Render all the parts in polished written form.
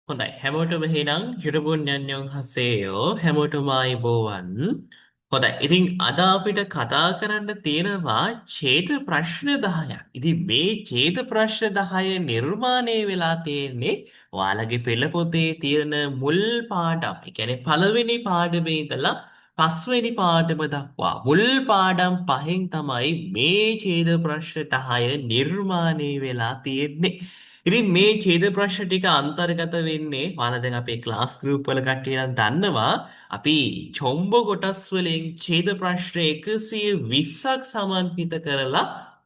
හොඳයි හැමෝටම එහෙනම් යුරබුන් යන්යන් හසේයෝ හැමෝටම ආයිබෝවන්. හොඳයි ඉතින් අද අපිට කතා කරන්න තියෙනවා ඡේද ප්‍රශ්න 10ක්. ඉතින් මේ ඡේද ප්‍රශ්න 10 නිර්මාණය වෙලා තියෙන්නේ ඔයාලගේ පෙළ පොතේ තියෙන මුල් පාඩම්. ඒ කියන්නේ පළවෙනි පාඩමේ ඉඳලා පස්වෙනි පාඩම දක්වා මුල් පාඩම් පහෙන් තමයි මේ ඡේද ප්‍රශ්න 10 නිර්මාණය වෙලා තියෙන්නේ. ඉතින් මේ ඡේද ප්‍රශ්න ටික අන්තර්ගත වෙන්නේ ඔයාලා දැන් අපේ ක්ලාස් ගෲප් වල කට්ටිය නම් දන්නවා අපි චොම්බ කොටස් වලින් ඡේද ප්‍රශ්න 120ක් සමන්විත කරලා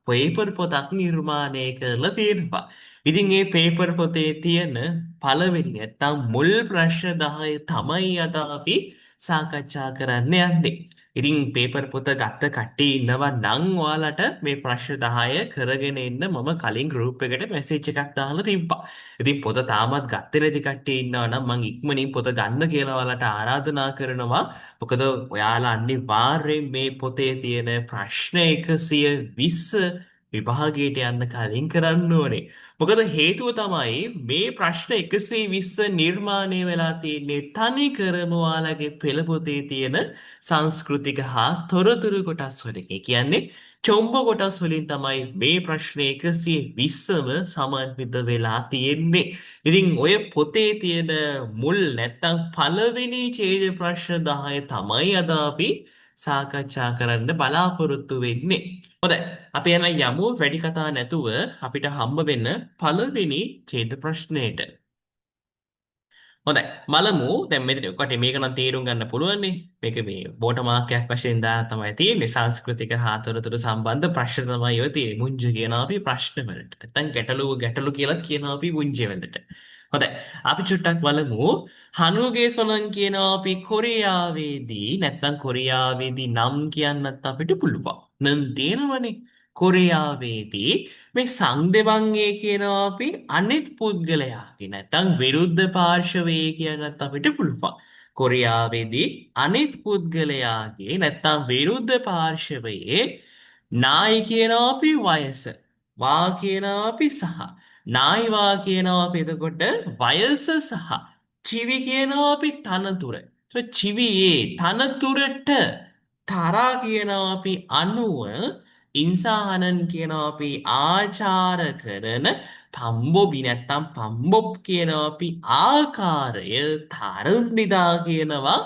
පේපර් පොතක් නිර්මාණය කරලා තියෙනවා. ඉතින් මේ පේපර් පොතේ තියෙන පළවෙනි නැත්තම් මුල් ප්‍රශ්න 10 තමයි අද අපි සාකච්ඡා කරන්න යන්නේ. ඉතින් පේපර් පොත ගත්ත කට්ටිය ඉන්නවා නම් ඔයාලට මේ ප්‍රශ්න 10 කරගෙන එන්න මම කලින් ගෲප් එකට මැසේජ් එකක් දාලා තිබ්බා. ඉතින් පොත තාමත් ගත්තේ නැති කට්ටිය ඉන්නවා නම් මම ඉක්මනින් පොත ගන්න කියලා ඔයාලට ආරාධනා කරනවා. මොකද ඔයාලා අනිවාර්යෙන් මේ පොතේ තියෙන ප්‍රශ්න 120 විභාගයට යන්න කලින් කරන්න ඕනේ. මොකද හේතුව තමයි මේ ප්‍රශ්න 120 නිර්මාණය වෙලා තියෙන්නේ තනි කරම ඔයාලගේ පෙළ පොතේ තියෙන සංස්කෘතික හා තොරතුරු කොටස් වලින්. ඒ කියන්නේ චොම්බ කොටස් වලින් තමයි මේ ප්‍රශ්න 120ම සමන්විත වෙලා තියෙන්නේ. ඉතින් ඔය පොතේ තියෙන මුල් නැත්තම් පළවෙනි ඡේද ප්‍රශ්න 10 තමයි අද අපි සාකච්ඡා කරන්න බලාපොරොත්තු වෙන්නේ. හොඳයි. අපි යන යමු වැඩි කතා නැතුව අපිට හම්බ වෙන පළවෙනි ඡේද ප්‍රශ්නයට. හොඳයි. බලමු දැන් මෙතන ඔකට මේක නම් තේරුම් ගන්න පුළුවන්නේ. මේක මේ බෝට මාක්කයක් වශයෙන් දාලා තමයි තියෙන්නේ. සංස්කෘතික හාතරතුරු සම්බන්ධ ප්‍රශ්න තමයි ඔය තියෙන්නේ. මුංජ කියන අපි ප්‍රශ්න වලට. නැත්නම් ගැටලු කියලා කියනවා අපි මුංජ වලට. හොඳයි. අපි චුට්ටක් බලමු. හනුගේ සොනන් කියනවා අපි කොරියාවේදී නැත්නම් කොරියාවේදී නම් කියන්නත් අපිට පුළුවන්. නම් තියෙනවනේ. කොරියාවේදී මේ සංදෙවංගේ කියනවා අපි අනිත් පුද්ගලයාගේ නැත්නම් විරුද්ධ පාර්ශවයේ කියනත් අපිට පුළුවන්. කොරියාවේදී අනිත් පුද්ගලයාගේ නැත්නම් විරුද්ධ පාර්ශවයේ නායි කියනවා අපි වයස. වා කියනවා අපි සහ. නායි වා කියනවා අපි එතකොට වයස සහ. චිවි කියනවා අපි තනතුර. චිවියේ තනතුරට තරා කියනවා අපි අනුව ඉන්සාහනන් කියනවා අපි ආචාර කරන පම්බොබි නැත්තම් පම්බොබ් කියනවා අපි ආකාරය තරම්නිදා කියනවා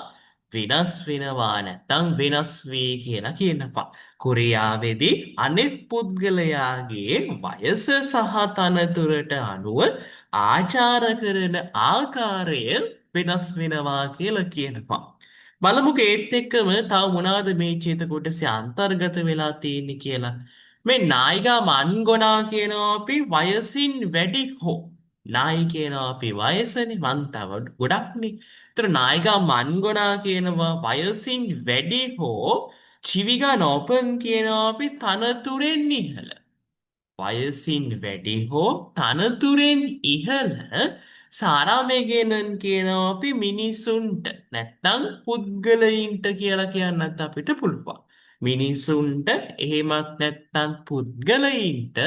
වෙනස් වෙනවා නැත්තම් වෙනස් වේ කියලා කියනවා. කොරියාවේදී අනෙක් පුද්ගලයාගේ වයස සහ තනතුරට අනුව ආචාර කරන ආකාරය වෙනස් වෙනවා කියලා කියනවා. බලමුකෝ ඒත් එක්කම තව මොනවාද මේ ඡේද කොටසේ අන්තර්ගත වෙලා තියෙන්නේ කියලා. මේ නායිකා මන්ගොනා කියනවා අපි වයසින් වැඩි හෝ. නායි කියනවා අපි වයසනේ මන් තව ගොඩක්නේ. ඒතර නායිකා මන්ගොනා කියනවා වයසින් වැඩි හෝ චිවිගා නෝපන් කියනවා අපි තනතුරෙන් ඉහළ. වයසින් වැඩි හෝ තනතුරෙන් ඉහළ සාරාමයගෙනන් කියනවා අපි මිනිසුන්ට නැත්තං පුද්ගලයින්ට කියලා කියන්නත් අපිට පුළුවන්. මිනිසුන්ට එහෙමත් නැත්තං පුද්ගලයින්ට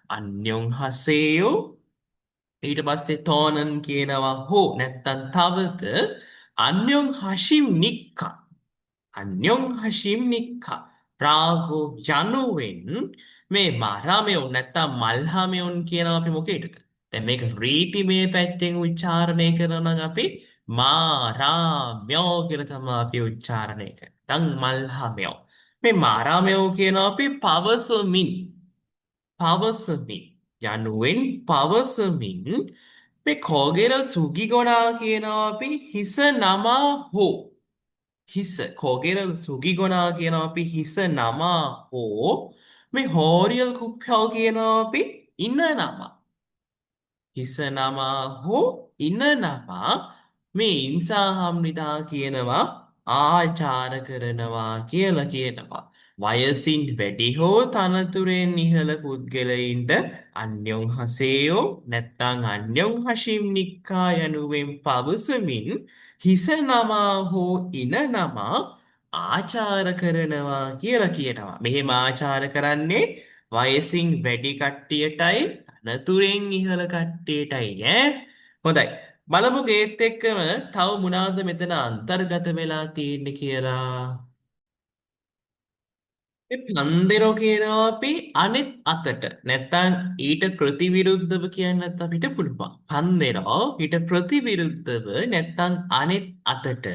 අන්‍යොන් හසේයෝ ඊට පස්සේ තෝනන් කියනවා හෝ නැත්තන් තවද අන්‍යොන් හශිම් නික්කා අන්‍යොන් හශිම් නික්කා ප්‍රාගෝ යනුවෙන් මේ මාරාමයොන් නැත්තම් මල්හාමයොන් කියනවා අපි මොකේටද? දැන් මේක රීතිමය පැත්තෙන් උච්චාරණය කරනවා අපි මාරාමයෝ කියලා තමයි අපි උච්චාරණය කරන්නේ. දැන් මල්හාමයෝ. මේ මාරාමයෝ කියනවා අපි පවසමින් යනුවෙන් පවසමින් මේ කෝගෙර සුගිගොනා කියනවා අපි හිස නමා හෝ හිස කොගෙර සුගිගොනා කියනවා අපි හිස නමා හෝ මේ හෝරියල් කුප්පල් කියනවා අපි ඉන නමා හිස නමා හෝ ඉන නමා මේ ඉන්සාහම්නිදා කියනවා ආචාර කරනවා කියලා කියනවා. වයසින් වැඩි හෝ තනතුරෙන් ඉහළ පුද්ගලයින්ට අන්‍යොන් හසේයෝ නැත්තං අන්‍යොන් හශිම් නික්කා යනුවෙන් පවසමින් හිස නමා හෝ ඉන නමා ආචාර කරනවා කියලා කියනවා. මෙහෙම ආචාර කරන්නේ වයසින් වැඩි කට්ටියටයි තනතුරෙන් ඉහළ කට්ටියටයි ඈ. හොඳයි. බලමු ඒත් එක්කම තව මොනවාද මෙතන අන්තර්ගත වෙලා තියෙන්නේ කියලා. මේ පන්දෙරෝ කියනවා අපි අනෙත් අතට නැත්තම් ඊට ප්‍රතිවිරුද්ධව කියන්නත් අපිට පුළුවන්. පන්දෙරෝ ඊට ප්‍රතිවිරුද්ධව නැත්තම් අනෙත් අතට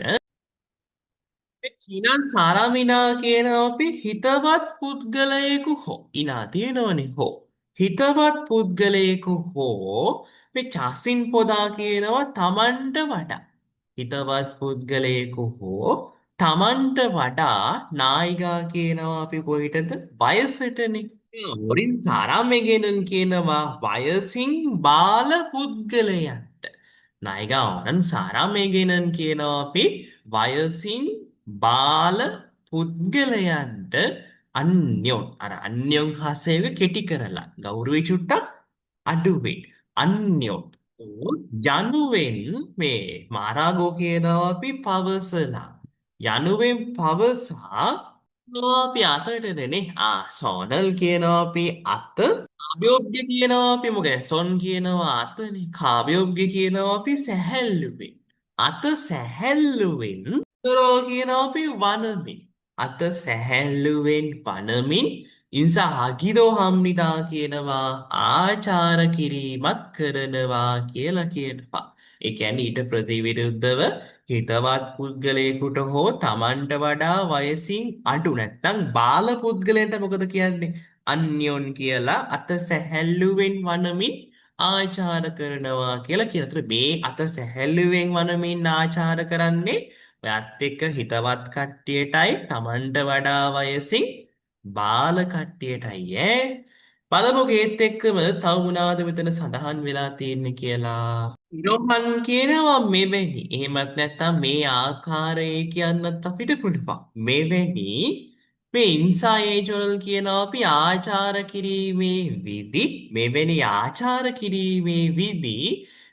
ඉනන් සාරාමිනා කියනවා අපි හිතවත් පුද්ගලයෙකු හෝ ඉනා තියෙනවනේ හෝ හිතවත් පුද්ගලයෙකු හෝ මේ චසින් පොදා කියනවා තමන්ට වඩා හිතවත් පුද්ගලයෙකු හෝ තමන්ට වඩා නායිකා කියනවා අපි කොහෙටද වයසටනේ. මුරින් සාරාමෙගෙනන් කියනවා වයසින් බාල පුද්ගලයන්ට. නයිගාවනන් සාරාමෙගෙනන් කියනවා අපි වයසින් බාල පුද්ගලයන්ට අන්‍යොන් අර අන්‍යොන් හසයක කෙටි කරලා ගෞරවය චුට්ටක් අඩුවෙන් අන්‍යොන් යනුවෙන් මේ මාරාගෝ කියනවා අපි පවසලා යනුවෙන් පවසා අපි අතටදනේ සෝනල් කියනවා අපි අත කාභයෝග්‍ය කියනවා අපි මොකද සොන් කියනවා අතනේ කාභයෝග්‍ය කියනවා අපි සැහැල්ලුවෙන් අත සැහැල්ලුවෙන් රෝ කියනවා අපි වනමින් අත සැහැල්ලුවෙන් වනමින් ඉන්සා අගිරෝ හම්නිදා කියනවා ආචාර කිරීමත් කරනවා කියලා කියනවා. ඒ කියන්නේ ඊට ප්‍රතිවිරුද්ධව හිතවත් පුද්ගලයෙකුට හෝ තමන්ට වඩා වයසින් අඩු නැත්නම් බාල පුද්ගලයන්ට මොකද කියන්නේ? අන්‍යොන් කියලා අත සැහැල්ලුවෙන් වනමින් ආචාර කරනවා කියලා කියන. ඒතර මේ අත සැහැල්ලුවෙන් වනමින් ආචාර කරන්නේ ඔයත් එක්ක හිතවත් කට්ටියටයි තමන්ට වඩා වයසින් බාල කට්ටියටයි ඈ. බලමු ඒත් එක්කම තව මොනවාද මෙතන සඳහන් වෙලා තියෙන්නේ කියලා. ඉරෝහන් කියනවා මෙවැනි. එහෙමත් නැත්නම් මේ ආකාරයේ කියන්නත් අපිට පුළුවන්. මෙවැනි මේ ඉන්සායේජොල් කියනවා අපි ආචාර කිරීමේ විදි. මෙවැනි ආචාර කිරීමේ විදි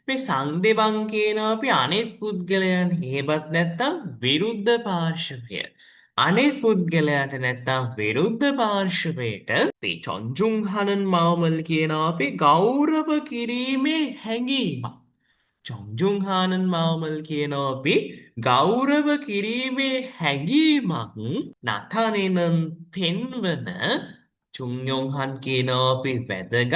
මේ සංදෙබන් කියනවා අපි අනෙත් පුද්ගලයන් එහෙමත් නැත්නම් විරුද්ධ පාර්ශවය. අනෙත් පුද්ගලයාට නැත්නම් විරුද්ධ පාර්ශවයට මේ චොන්ජුන්හනන් මාවමල් කියනවා අපි ගෞරව කිරීමේ හැඟීමක්. චොන්ජුන්හානන් මාවමල් කියනවා අපි ගෞරව කිරීමේ හැඟීමක් නතනෙනන් පෙන්වන චුන්යොන්හන් කියනවා අපි වැදගත්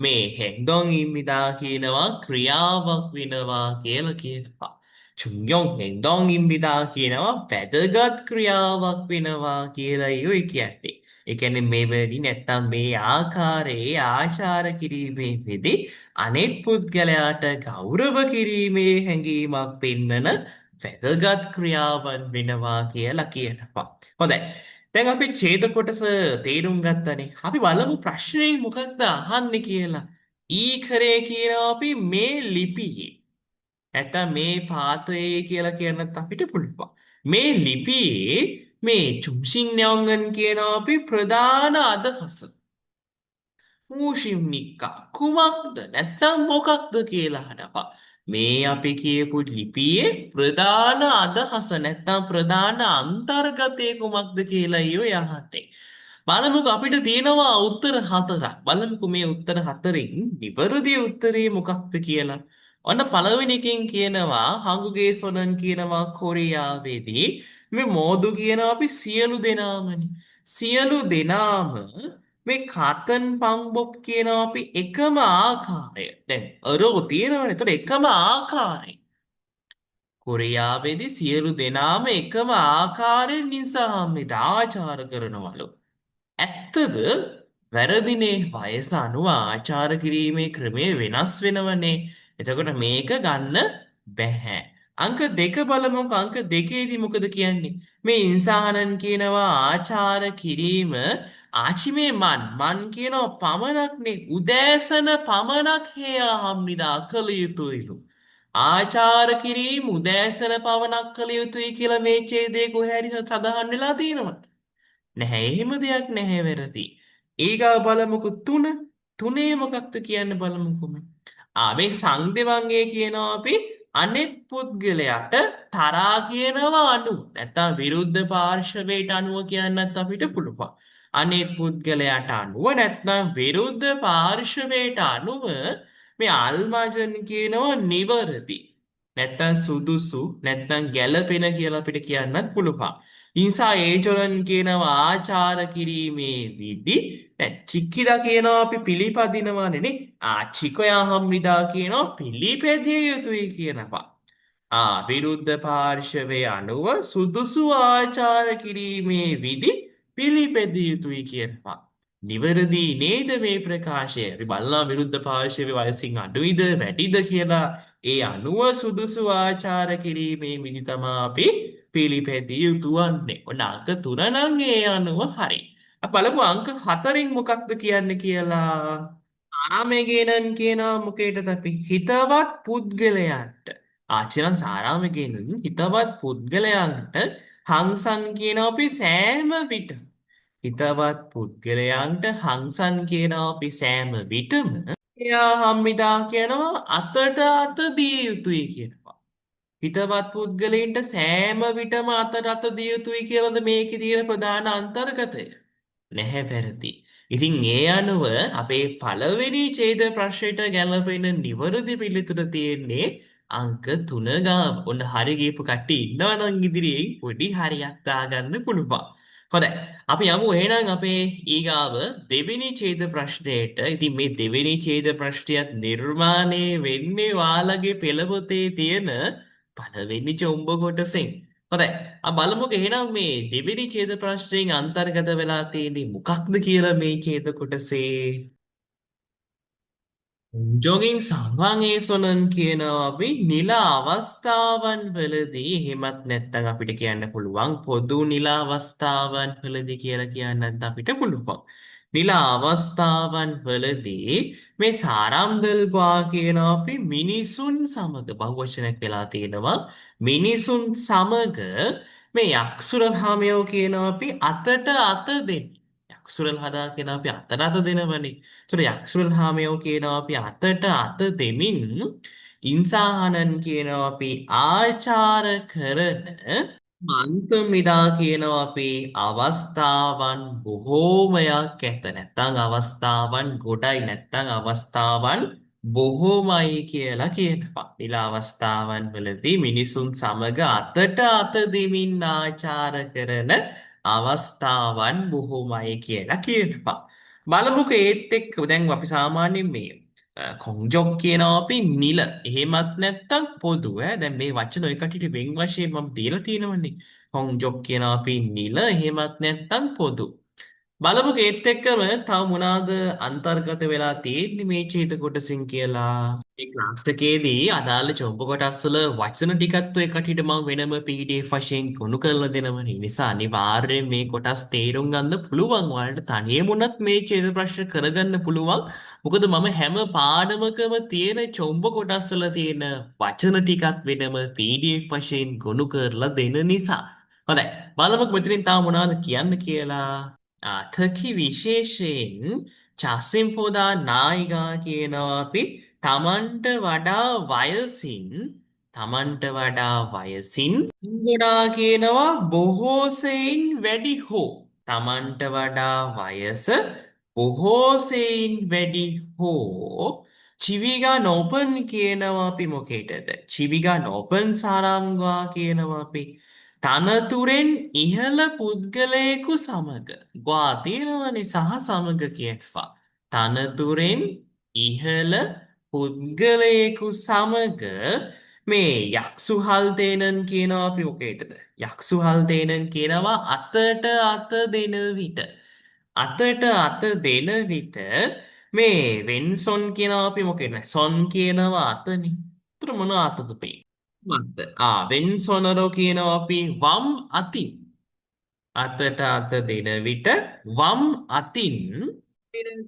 මේ හෙක්දොන් ඉම්මිදා කියනවා ක්‍රියාවක් වෙනවා කියලා කියනවා. චුන්යොන් හෙක්දොන් ඉම්මිදා කියනවා වැදගත් ක්‍රියාවක් වෙනවා කියලා යොයි කියන්නේ. ඒ කියන්නේ මෙවැනි නැත්තම් මේ ආකාරයේ ආචාර කිරීමේ වෙදී අනෙක් පුද්ගලයාට ගෞරව කිරීමේ හැඟීමක් පෙන්නන වැදගත් ක්‍රියාවන් වෙනවා කියලා කියනවා. හොඳයි. දැන් අපි ඡේද කොටස තේරුම් ගත්තනේ. අපි බලමු ප්‍රශ්නේ මොකක්ද අහන්නේ කියලා. ඊකරේ කියනවා අපි මේ ලිපියේ. නැත්නම් මේ පාතයේ කියලා කියන්නත් අපිට පුළුවන්. මේ ලිපියේ මේ චුම්සින්යෝංගන් කියනවා අපි ප්‍රධාන අදහස. මූෂිම්නික්කා කුමක්ද නැත්තම් මොකක්ද කියලා අහනවා. මේ අපි කියපු ලිපියේ ප්‍රධාන අදහස නැත්තම් ප්‍රධාන අන්තර්ගතය කුමක්ද කියලා යහන්නේ. බලමුකෝ අපිට තියෙනවා උත්තර හතරක්. බලමුකෝ මේ උත්තර හතරෙන් නිවැරදි උත්තරේ මොකක්ද කියලා. ඔන්න පළවෙනි එකෙන් කියනවා හංගුගේ සොනන් කියනවා කොරියාවේදී මේ මෝදු කියනවා අපි සියලු දෙනාමනේ. සියලු දෙනාම මේ කතන් පංබොබ් කියනවා අපි එකම ආකාරය. දැන් අරෝ තියෙනවනේ. ඒතර එකම ආකාරය. කොරියාවේදී සියලු දෙනාම එකම ආකාරයෙන් නිසාම්මිත ආචාර කරනවලු. ඇත්තද වැරදිනේ වයස අනුව ආචාර කිරීමේ ක්‍රමය වෙනස් වෙනවනේ. එතකොට මේක ගන්න බැහැ. අංක 2 බලමුකෝ. අංක 2ේදී මොකද කියන්නේ? මේ ඉන්සානන් කියනවා ආචාර කිරීම ආචිමේ මන් කියනවා පමණක්නේ උදෑසන පමණක් හේයා හම්නිදා කළ යුතුයිලු. ආචාර කිරීම උදෑසන පමණක් කළ යුතුයි කියලා මේ ඡේදයේ කොහේ හරි සඳහන් වෙලා තියෙනවද? නැහැ. එහෙම දෙයක් නැහැ වැරදි. ඊගා බලමුකෝ 3. 3 මොකක්ද කියන්න බලමුකෝ. මේ සංදෙවංගේ කියනවා අපි අනෙක් පුද්ගලයාට තරහා කියනවා අනුව. නැත්තම් විරුද්ධ පාර්ශවයට අනුව කියන්නත් අපිට පුළුවන්. අනෙක් පුද්ගලයාට අනුව නැත්නම් විරුද්ධ පාර්ශවයට අනුව මේ අල්මාජන් කියනවා නිවරදි. නැත්තම් සුදුසු නැත්තම් ගැළපෙන කියලා අපිට කියන්නත් පුළුවන්. ඉන්සා ඒජොලන් කියනවා ආචාර කිරීමේ විදි. දැන් චික්කිදා කියනවා අපි පිළිපදිනවානේ නේ. චිකයා හම්බිදා කියනවා පිළිපැදිය යුතුයි කියනවා. විරුද්ධ පාර්ශවය අනුව සුදුසු ආචාර කිරීමේ විදි පිළිපැදිය යුතුයි කියනවා. නිවැරදි නේද මේ ප්‍රකාශය? අපි බලනවා විරුද්ධ පාර්ශවයේ වයසින් අඩුයිද වැඩිද කියලා. ඒ අනුව සුදුසු ආචාර කිරීමේ විදි තමයි අපි පිළිපැදිය යුතු වන්නේ. ඔන්න අංක 3 නම් ඒ අනුව හරි. අපි බලමු අංක 4න් මොකක්ද කියන්නේ කියලා. සාරාමයේගෙනන් කියනවා මොකේදද අපි හිතවත් පුද්ගලයන්ට. ආචරණ සාරාමයේගෙනන් හිතවත් පුද්ගලයන්ට හංසන් කියනවා අපි සෑම විටම. හිතවත් පුද්ගලයන්ට හංසන් කියනවා අපි සෑම විටම. එයා හම්බිතා කියනවා අතට අත දිය යුතුයි කියනවා. හිතවත් පුද්ගලයින්ට සෑම විටම අතට අත දිය යුතුයි කියලාද මේකේ තියෙන ප්‍රධාන අන්තර්ගතය? නැහැ පැරදි. ඉතින් ඒ අනුව අපේ පළවෙනි ඡේද ප්‍රශ්නෙට ගැලපෙන නිවැරදි පිළිතුර තියෙන්නේ අංක 3 ගාව. ඔන්න හරි ගියපු කට්ටිය ඉන්නවා නම් ඉදිරියෙන් පොඩි හරියක් දාගන්න පුළුවන්. හොඳයි. අපි යමු එහෙනම් අපේ ඊගාව දෙවෙනි ඡේද ප්‍රශ්නයට. ඉතින් මේ දෙවෙනි ඡේද ප්‍රශ්නයත් නිර්මාණය වෙන්නේ වාලගේ පෙළපොතේ තියෙන පළවෙනි චොම්බ කොටසෙන්. හොඳයි. බලමුකෝ එහෙනම් මේ දෙවෙනි ඡේද ප්‍රශ්නයෙන් අන්තර්ගත වෙලා තියෙන්නේ මොකක්ද කියලා මේ ඡේද කොටසේ. ජොගින් සංවාංගේසොනන් කියනවා අපි නිල අවස්ථාවන් වලදී එහෙමත් නැත්නම් අපිට කියන්න පුළුවන් පොදු නිල අවස්ථාවන් වලදී කියලා කියන්නත් අපිට පුළුවන්. නිල අවස්ථාවන් වලදී මේ සාරම්දල්වා කියනවා අපි මිනිසුන් සමග බහුවචනයක් වෙලා තියෙනවා. මිනිසුන් සමග මේ යක්ෂුරහාමයෝ කියනවා අපි අතට අත දෙන්න. යක්ෂුරල් හදා කියන අපි අතට අත දෙනවනේ. ඒතර යක්ෂුරල් හාමයෝ කියනවා අපි අතට අත දෙමින් ඉන්සාහනන් කියනවා අපි ආචාර කරන අන්තමිදා කියනවා අපි අවස්ථාවන් බොහෝමයක් ඇත. නැත්නම් අවස්ථාවන් ගොඩයි නැත්නම් අවස්ථාවන් බොහෝමයි කියලා කියනවා. නිල අවස්ථාවන් වලදී මිනිසුන් සමග අතට අත දෙමින් ආචාර කරන අවස්ථාවන් බොහෝමයි කියලා කියනවා. බලමුකෝ ඒත් එක්ක දැන් අපි සාමාන්‍යයෙන් මේ කොංජොක් කියනවා අපි නිල. එහෙමත් නැත්නම් පොදු ඈ. දැන් මේ වචන ඔය කටියට වෙන් වශයෙන් මම දීලා තියෙනවනේ. කොංජොක් කියනවා අපි නිල. එහෙමත් නැත්නම් පොදු. බලමුකෝ ඒත් එක්කම තව මොනවාද අන්තර්ගත වෙලා තියෙන්නේ මේ ඡේද කොටසින් කියලා. මේ ක්ලාස් එකේදී අදාළ චොම්බ කොටස් වල වචන ටිකත් ඔය කටියට මම වෙනම PDF වශයෙන් ගොනු කරලා දෙනවා. නිසා අනිවාර්යයෙන් මේ කොටස් තේරුම් ගන්න පුළුවන්. ඔයාලට තනියම උනත් මේ ඡේද ප්‍රශ්න කරගන්න පුළුවන්. මොකද මම හැම පාඩමකම තියෙන චොම්බ කොටස් වල තියෙන වචන ටිකත් වෙනම PDF වශයෙන් ගොනු කරලා දෙන නිසා. හොඳයි. බලමුකෝ මෙතනින් තාම මොනවද කියන්න කියලා. 터키 විශේෂයෙන් චසිම්පෝදා නායිකා කියනවා අපි තමන්ට වඩා වයසින් ගොඩා කියනවා බොහෝ සෙයින් වැඩි හෝ තමන්ට වඩා වයස බොහෝ සෙයින් වැඩි හෝ චිවිගා නොපන් කියනවා අපි මොකේටද චිවිගා නොපන් සාරංගා කියනවා අපි තනතුරෙන් ඉහළ පුද්ගලයෙකු සමග ගවා තියෙනවනේ සහ සමග කියනවා. තනතුරෙන් ඉහළ පුද්ගලයෙකු සමග මේ යක්සුහල් තේනන් කියනවා අපි මොකේටද? යක්සුහල් තේනන් කියනවා අතට අත දෙන විට. අතට අත දෙන විට මේ වෙන්සොන් කියනවා අපි මොකේද? සොන් කියනවා අතනේ. උතර මොන අතද මේ? මත. වෙන්සොනරෝ කියනවා අපි වම් අතින්. අතට අත දෙන විට වම් අතින්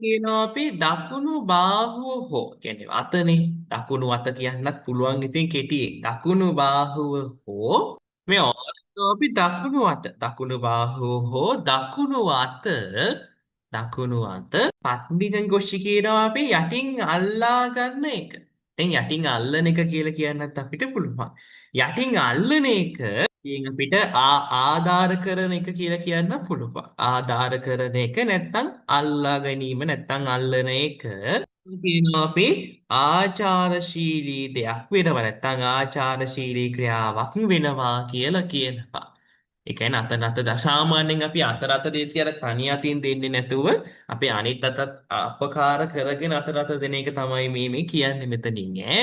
කියනවා අපි දකුණු බාහුව හෝ කියන්නේ අතනේ දකුණු අත කියන්නත් පුළුවන් ඉතින් කෙටියෙන් දකුණු බාහුව හෝ මේ අපි දකුණු බාහුව හෝ දකුණු අත පත්නිකන් ගොෂ්ටි කියනවා අපි යටින් අල්ලා ගන්න එක. දැන් යටින් අල්ලන එක කියලා කියන්නත් අපිට පුළුවන්. යටින් අල්ලන එක අපිට ආධාර කරන එක කියලා කියන්න පුළුවන්. ආධාර කරන එක නැත්නම් අල්ලා ගැනීම නැත්නම් අල්ලන එක කියනවා අපි ආචාරශීලී දෙයක් වෙනවා නැත්නම් ආචාරශීලී ක්‍රියාවක් වෙනවා කියලා කියනවා. ඒ කියන්නේ සාමාන්‍යයෙන් අපි අතර අත දෙති අර තනි අතින් දෙන්නේ නැතුව අපි අනිත් අතත් අපකාර කරගෙන අතර අත දෙන එක තමයි මේ කියන්නේ මෙතනින් ඈ.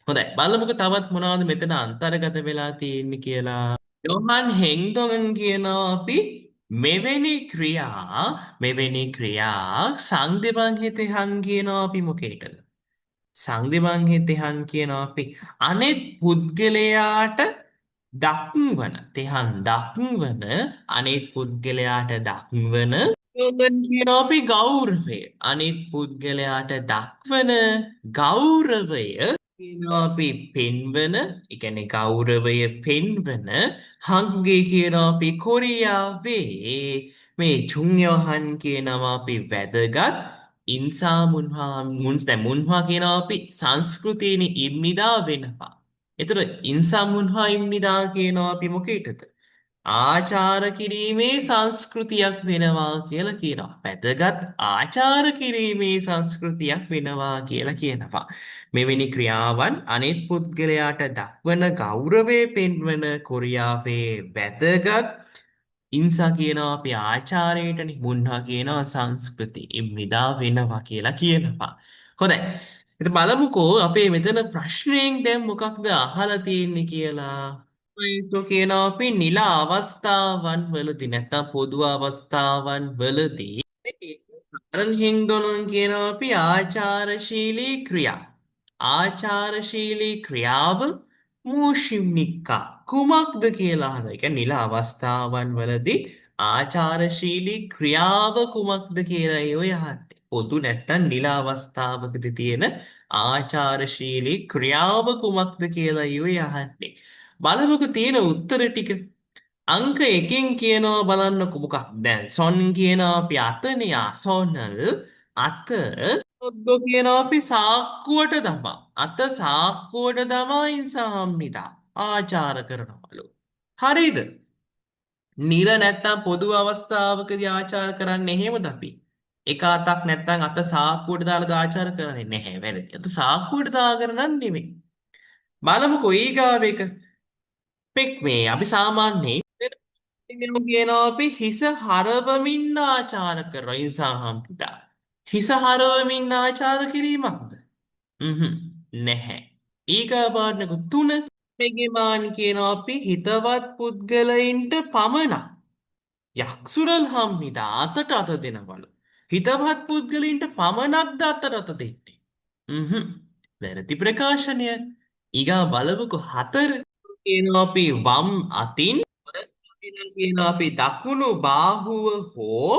හොඳයි බලමුකෝ තවත් මොනවද මෙතන අන්තර්ගත වෙලා තියෙන්නේ කියලා. යොහන් හෙන්දොන් කියනවා අපි මෙවැනි ක්‍රියා සංදිබංහිතහන් කියනවා අපි මොකේටද? සංදිබංහිතහන් කියනවා අපි අනෙත් පුද්ගලයාට දක්වන අනෙත් පුද්ගලයාට දක්වන යොදන් කියනවා අපි ගෞරවය. අනිත් පුද්ගලයාට දක්වන ගෞරවය කියනවා අපි පෙන්වන, ඒ කියන්නේ ගෞරවය පෙන්වන හංගේ කියනවා අපි කොරියාවේ මේ චුන්යෝහන් කියනවා අපි වැදගත් ඉන්සා මුන්හා කියනවා අපි සංස්කෘතියනේ ඉම්නිදා වෙනවා. එතකොට ඉන්සා මුන්හා ඉම්නිදා කියනවා අපි මොකේටද? ආචාර කිරීමේ සංස්කෘතියක් වෙනවා කියලා කියනවා. වැදගත් ආචාර කිරීමේ සංස්කෘතියක් වෙනවා කියලා කියනවා. මෙවැනි ක්‍රියාවන් අනෙත් පුද්ගලයාට දක්වන ගෞරවය පෙන්වන කොරියාවේ වැදගත් ඉන්සා කියනවා අපි ආචාරයටනේ මුන්හා කියනවා සංස්කෘති ඉම්නිදා වෙනවා කියලා කියනවා. හොඳයි. ඉතින් බලමුකෝ අපේ මෙතන ප්‍රශ්නයෙන් දැන් මොකක්ද අහලා තියෙන්නේ කියලා. ඒක කියනවා අපි නිල අවස්ථාවන් වලදී නැත්නම් පොදු අවස්ථාවන් වලදී අරන් හින්දොලන් කියනවා අපි ආචාරශීලී ක්‍රියා. ආචාරශීලී ක්‍රියාව මූෂිම්නික්කා කුමක්ද කියලා අහනවා. ඒ කියන්නේ නිල අවස්ථාවන් වලදී ආචාරශීලී ක්‍රියාව කුමක්ද කියලා ඔය අහන්නේ. පොදු නැත්තම් නිල අවස්ථාවකදී තියෙන ආචාරශීලී ක්‍රියාව කුමක්ද කියලා ඔය අහන්නේ. බලමුකෝ තියෙන උත්තර ටික. අංක 1කින් කියනවා බලන්නකො මොකක් දැන් සොන් කියනවා අපි අතනේ සොනල් අත ඔද්දෝ කියනවා අපි සාක්කුවට දමා අත සාක්කුවට දමා ඉන්සාම්මිතා ආචාර කරනවලු හරිද නිල නැත්තම් පොදු අවස්ථාවකදී ආචාර කරන්නේ එහෙමද අපි එක අතක් නැත්තම් අත සාක්කුවට දාලා ආචාර කරන්නේ නැහැ වැරදි අත සාක්කුවට දාගෙන නම් නෙමෙයි බලමුකෝ ඊගාව එක පෙක් මේ අපි සාමාන්‍යයෙන් කියනවා අපි හිස හරවමින් ආචාර කරනවා ඉන්සාහම් පිටා. හිස හරවමින් ආචාර කිරීමක්ද? නැහැ. ඊගාපාඩනක 3 මෙගෙමාන් කියනවා අපි හිතවත් පුද්ගලයින්ට පමණක් යක්සුරල් හම්මිට අතට අත දෙනවලු. හිතවත් පුද්ගලයින්ට පමණක්ද අතට අත දෙන්නේ? වැරදි ප්‍රකාශනය. ඊගා බලමුකෝ 4 කියනවා අපි වම් අතින් කියනවා අපි දකුණු බාහුව හෝ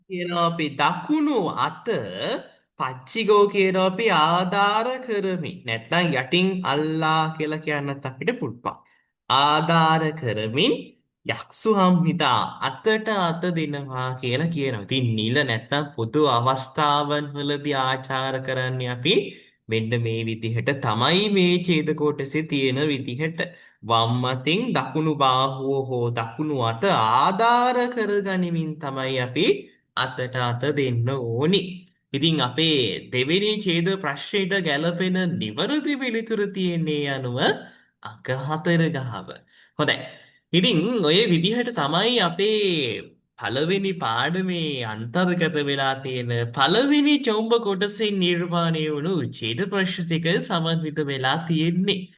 කියනවා අපි දකුණු අත පච්චිගෝ කියනවා අපි ආධාර කරමින් නැත්නම් යටින් අල්ලා කියලා කියන්නත් අපිට පුළුවන්. ආධාර කරමින් යක්සු හම්හිතා අතට අත දෙනවා කියලා කියනවා. ඉතින් නිල නැත්නම් පොදු අවස්ථාවන් වලදී ආචාර කරන්නේ අපි මෙන්න මේ විදිහට තමයි මේ ඡේද කොටසේ තියෙන විදිහට වම් අතින් දකුණු බාහුව හෝ දකුණු අත ආධාර කරගනිමින් තමයි අපි අතට අත දෙන්න ඕනි. ඉතින් අපේ දෙවෙනි ඡේද ප්‍රශ්නෙට ගැලපෙන නිවැරදි පිළිතුර තියෙන්නේ අනුව අංක 4 ගාව. හොඳයි. ඉතින් ඔය විදිහට තමයි අපේ පළවෙනි පාඩමේ අන්තර්ගත වෙලා තියෙන පළවෙනි චොම්බ කොටසෙන් නිර්මාණය වුණු ඡේද ප්‍රශ්න ටික සමන්විත වෙලා තියෙන්නේ.